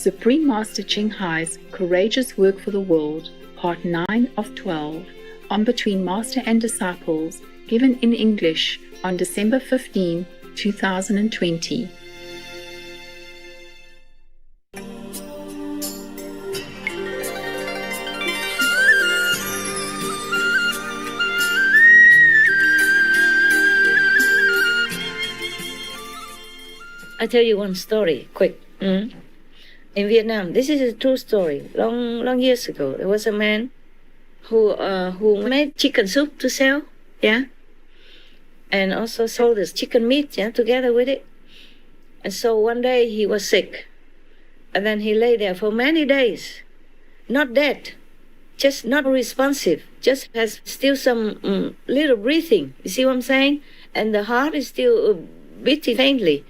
Supreme Master Ching Hai's Courageous Work for the World, Part 9 of 12, on Between Master and Disciples, given in English on December 15, 2020. I'll tell you one story, quick. In Vietnam, this is a true story. Long years ago, there was a man who made chicken soup to sell, and also sold his chicken meat, together with it. And so one day he was sick, and then he lay there for many days, not dead, just not responsive, just has still some little breathing. You see what I'm saying? And the heart is still beating faintly.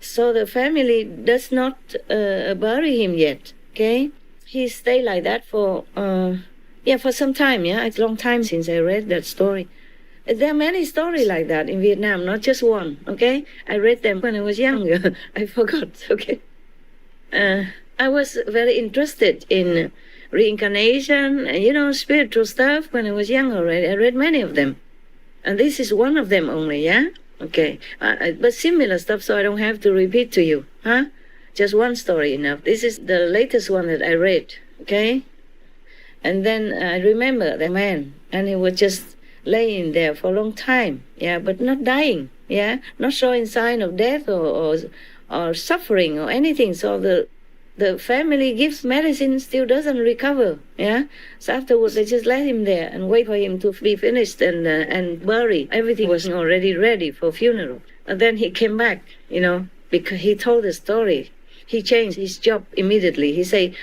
So the family does not bury him yet, okay? He stayed like that for some time, It's a long time since I read that story. There are many stories like that in Vietnam, not just one, okay? I read them when I was younger. I forgot, okay? I was very interested in reincarnation and, spiritual stuff when I was younger. I read many of them. And this is one of them only, Okay, but similar stuff, so I don't have to repeat to you, Just one story enough. This is the latest one that I read, okay? And then I remember the man, and he was just laying there for a long time, but not dying, not showing sign of death or suffering or anything. So the family gives medicine, still doesn't recover, So afterwards they just let him there and wait for him to be finished and bury. Everything was already ready for funeral. And then he came back, because he told the story. He changed his job immediately. He said,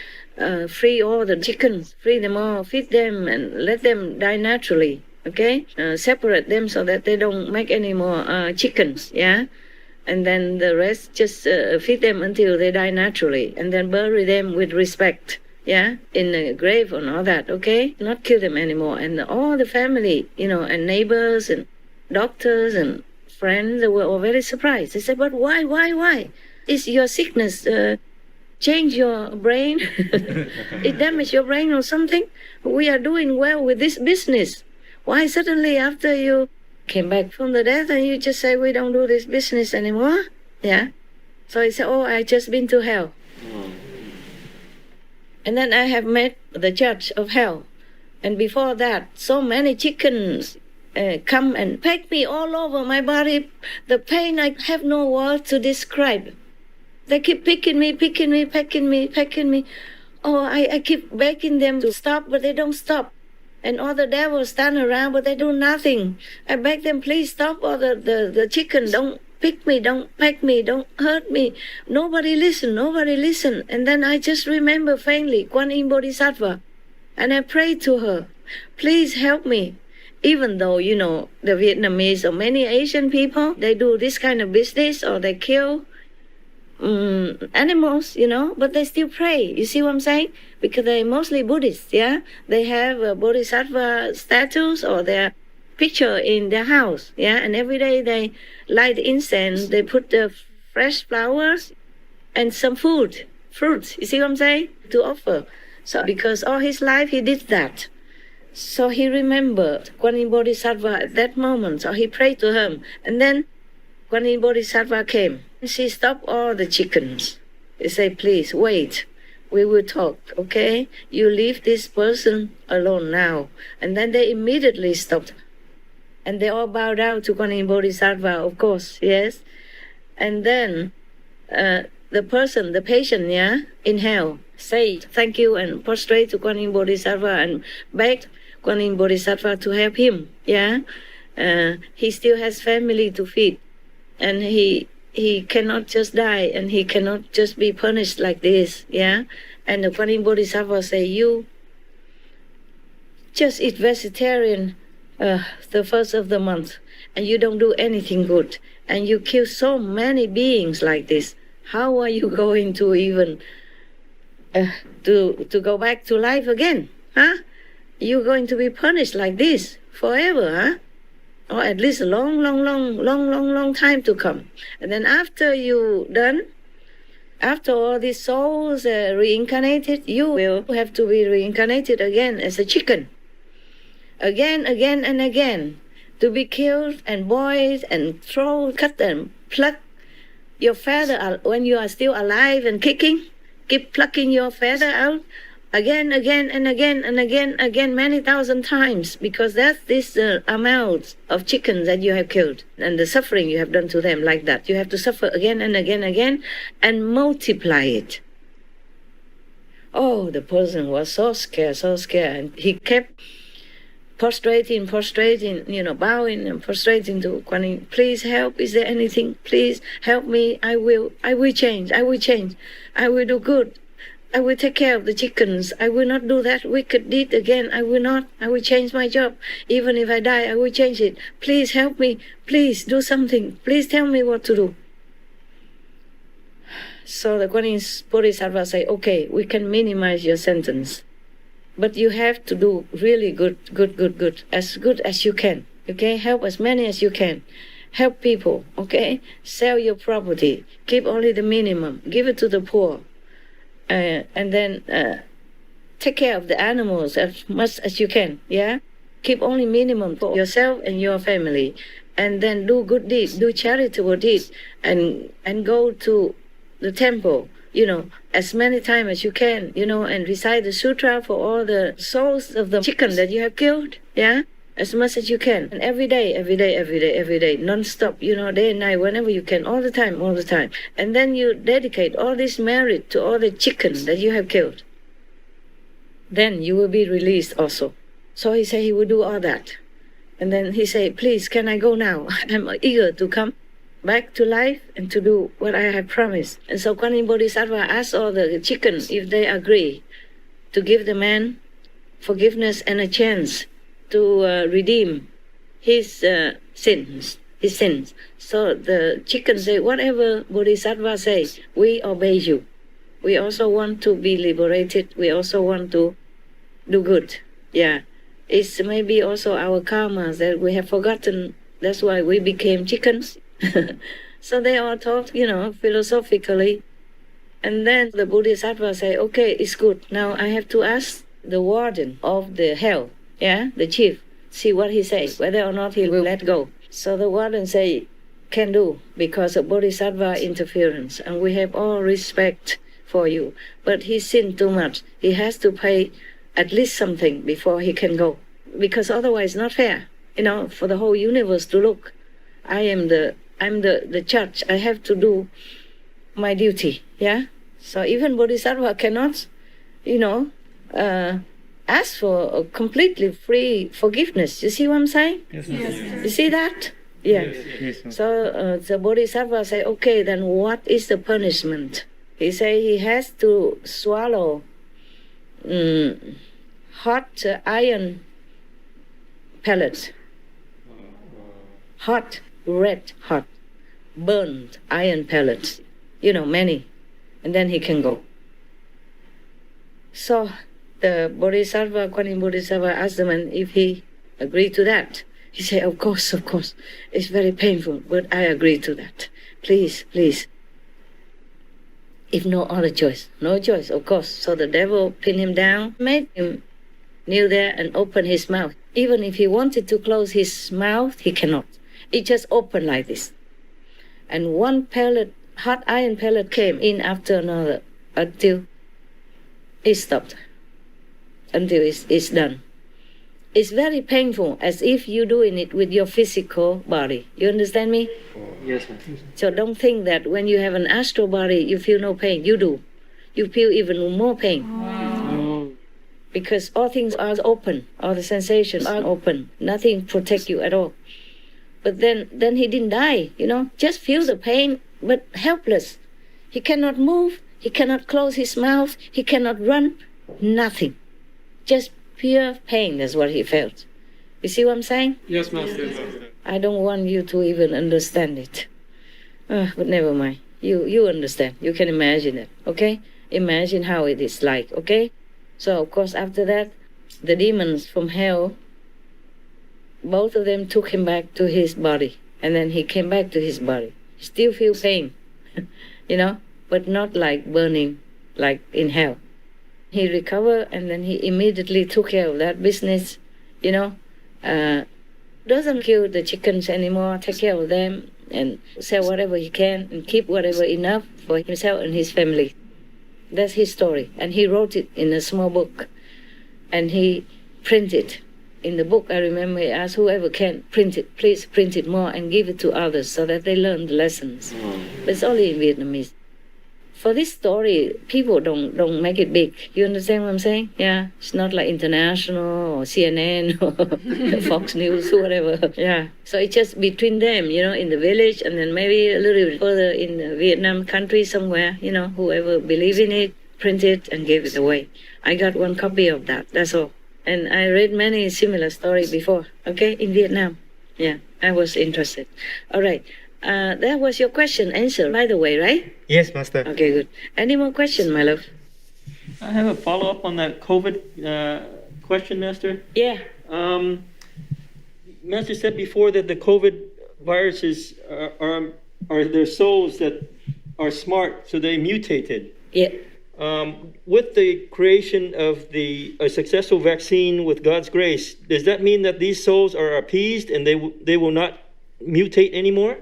free all the chickens, free them all, feed them and let them die naturally, okay? Separate them so that they don't make any more chickens, And then the rest, just feed them until they die naturally. And then bury them with respect, in a grave and all that, okay? Not kill them anymore. And all the family, and neighbors and doctors and friends, they were all very surprised. They said, but why? Is your sickness change your brain? It damaged your brain or something? We are doing well with this business. Why suddenly after you came back from the death and you just say we don't do this business anymore? So he said, I just been to hell. And then I have met the judge of hell. And before that, so many chickens come and peck me all over my body. The pain, I have no words to describe. They keep pecking me. I keep begging them to stop, but they don't stop. And all the devils stand around, but they do nothing. I beg them, please stop, or the chicken, don't pick me, don't peck me, don't hurt me. Nobody listen. And then I just remember faintly, Kuan Yin Bodhisattva. And I prayed to her, please help me. Even though, the Vietnamese or many Asian people, they do this kind of business or they kill animals, but they still pray. You see what I'm saying? Because they're mostly Buddhists, They have a Bodhisattva statues or their picture in their house, And every day they light incense, they put the fresh flowers and some fruits. You see what I'm saying? To offer. So because all his life he did that. So he remembered Kuan Yin Bodhisattva at that moment. So he prayed to him. And then Kuan Yin Bodhisattva came. She stopped all the chickens. He said, please, wait. We will talk, okay? You leave this person alone now. And then they immediately stopped. And they all bowed down to Kuan Yin Bodhisattva, of course, yes? And then the patient, in hell, said thank you and prostrate to Kuan Yin Bodhisattva and begged Kuan Yin Bodhisattva to help him, He still has family to feed. And he cannot just die and he cannot just be punished like this, And the Kuan Yin Bodhisattva say, you just eat vegetarian the first of the month and you don't do anything good and you kill so many beings like this. How are you going to even to go back to life again, You're going to be punished like this forever, Or at least a long time to come. And then after you done, After all these souls reincarnated, you will have to be reincarnated again as a chicken. Again, and again. To be killed and boiled and thrown, cut and pluck your feather when you are still alive and kicking. Keep plucking your feather out again, and again, many thousand times, because that's this amount of chickens that you have killed and the suffering you have done to them like that. You have to suffer again and again and multiply it. Oh, the person was so scared, and he kept prostrating, bowing and prostrating to Kuan Yin. Please help. Is there anything? Please help me. I will change. I will do good. I will take care of the chickens. I will not do that wicked deed again. I will not. I will change my job. Even if I die, I will change it. Please help me. Please do something. Please tell me what to do. So the Kuan Yin Bodhisattva say, okay, we can minimize your sentence. But you have to do really good, as good as you can, okay? Help as many as you can. Help people, okay? Sell your property. Keep only the minimum. Give it to the poor. And then take care of the animals as much as you can, yeah? Keep only minimum for yourself and your family. And then do good deeds, do charitable deeds, and go to the temple, as many times as you can, and recite the sutra for all the souls of the chicken that you have killed, yeah? As much as you can. And every day, non-stop, day and night, whenever you can, all the time. And then you dedicate all this merit to all the chickens that you have killed. Then you will be released also. So he said he will do all that. And then he said, please, can I go now? I'm eager to come back to life and to do what I have promised. And so Kuan Yin Bodhisattva asked all the chickens if they agree to give the man forgiveness and a chance to redeem his sins. So the chickens say, whatever Bodhisattva says, we obey you. We also want to be liberated. We also want to do good. Yeah. It's maybe also our karma that we have forgotten. That's why we became chickens. So they all talk, philosophically. And then the Bodhisattva say, okay, it's good. Now I have to ask the warden of the hell, the chief, see what he says, whether or not he will let go. So the warden say, can do, because of Bodhisattva interference. And we have all respect for you. But he sinned too much. He has to pay at least something before he can go. Because otherwise it's not fair, for the whole universe to look. I'm the judge. I have to do my duty, So even Bodhisattva cannot, ask for a completely free forgiveness. You see what I'm saying? Yes. You see that? Yeah. Yes. So the Bodhisattva say, okay, then what is the punishment? He say he has to swallow hot iron pellets. Hot, red hot, burned iron pellets. Many. And then he can go. So the Bodhisattva, Kuan Yin Bodhisattva, asked the man if he agreed to that. He said, of course. It's very painful, but I agree to that. Please. If no other choice. No choice, of course. So the devil pinned him down, made him kneel there and open his mouth. Even if he wanted to close his mouth, he cannot. It just opened like this. And one pellet, hot iron pellet, came in after another until it stopped. Until it's done. It's very painful, as if you're doing it with your physical body. You understand me? Yes, ma'am. So don't think that when you have an astral body, you feel no pain. You do. You feel even more pain. Oh. Because all things are open. All the sensations are open. Nothing protects you at all. But then he didn't die, Just feel the pain, but helpless. He cannot move. He cannot close his mouth. He cannot run. Nothing. Just pure pain, that's what he felt. You see what I'm saying? Yes, ma'am. I don't want you to even understand it. But never mind. You understand. You can imagine it, okay? Imagine how it is like, okay? So, of course, after that, the demons from hell, both of them took him back to his body. And then he came back to his body. He still feels pain, but not like burning, like in hell. He recovered, and then he immediately took care of that business, doesn't kill the chickens anymore, take care of them, and sell whatever he can, and keep whatever enough for himself and his family. That's his story, and he wrote it in a small book, and he printed. In the book, I remember he asked whoever can print it, please print it more and give it to others so that they learn the lessons. But it's only in Vietnamese. For this story, people don't make it big. You understand what I'm saying? Yeah, it's not like international or CNN or Fox News or whatever. Yeah, so it's just between them, in the village, and then maybe a little bit further in the Vietnam country somewhere. Whoever believes in it, print it and give it away. I got one copy of that. That's all. And I read many similar stories before. Okay, in Vietnam. Yeah, I was interested. All right. That was your question answered, by the way, right? Yes, Master. Okay, good. Any more questions, my love? I have a follow-up on that COVID question, Master. Yeah. Master said before that the COVID viruses are their souls that are smart, so they mutated. Yeah. With the creation of a successful vaccine with God's grace, does that mean that these souls are appeased and they will not mutate anymore?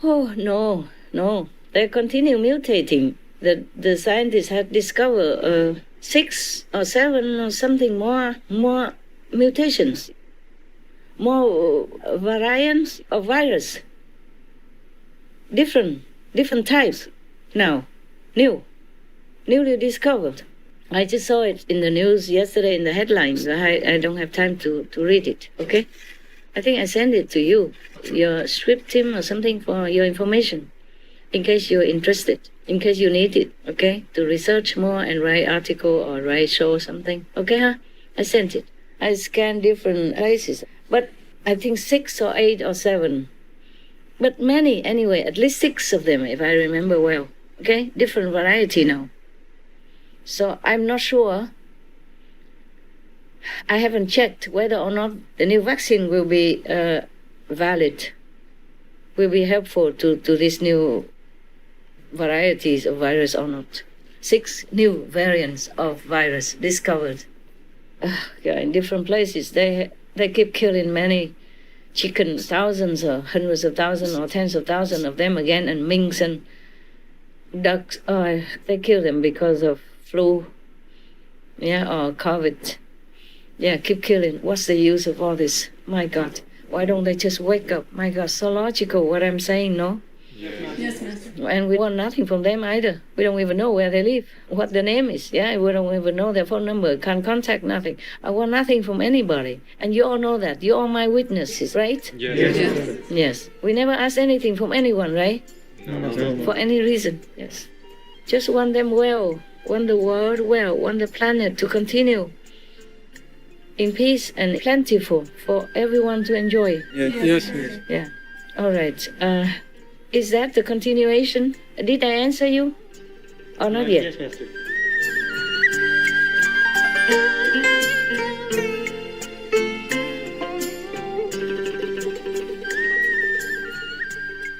Oh, no. They continue mutating. The scientists had discovered 6 or 7 or something more mutations, more variants of virus. Different types now, newly discovered. I just saw it in the news yesterday in the headlines. I don't have time to read it, okay? I think I sent it to you, your script team or something for your information, in case you're interested, in case you need it, okay? To research more and write article or write show or something, okay, huh? I sent it. I scanned different places, but I think 6 or 8 or 7, but many anyway, at least 6 of them, if I remember well, okay? Different variety now. So I'm not sure. I haven't checked whether or not the new vaccine will be valid, will be helpful to these new varieties of virus or not. 6 new variants of virus discovered. In different places. They keep killing many chickens, thousands or hundreds of thousands or tens of thousands of them again, and minks and ducks. They kill them because of flu, or COVID. Yeah, keep killing. What's the use of all this? My God, why don't they just wake up? My God, so logical what I'm saying, no? Yes, Master. And we want nothing from them either. We don't even know where they live, what their name is. Yeah, we don't even know their phone number, can't contact nothing. I want nothing from anybody. And you all know that. You're all my witnesses, right? Yes. We never ask anything from anyone, right? No. For any reason, yes. Just want them well, want the world well, want the planet to continue in peace and plentiful for everyone to enjoy. Yes. Yeah. All right. Is that the continuation? Did I answer you? Or not yet? Yes, Master.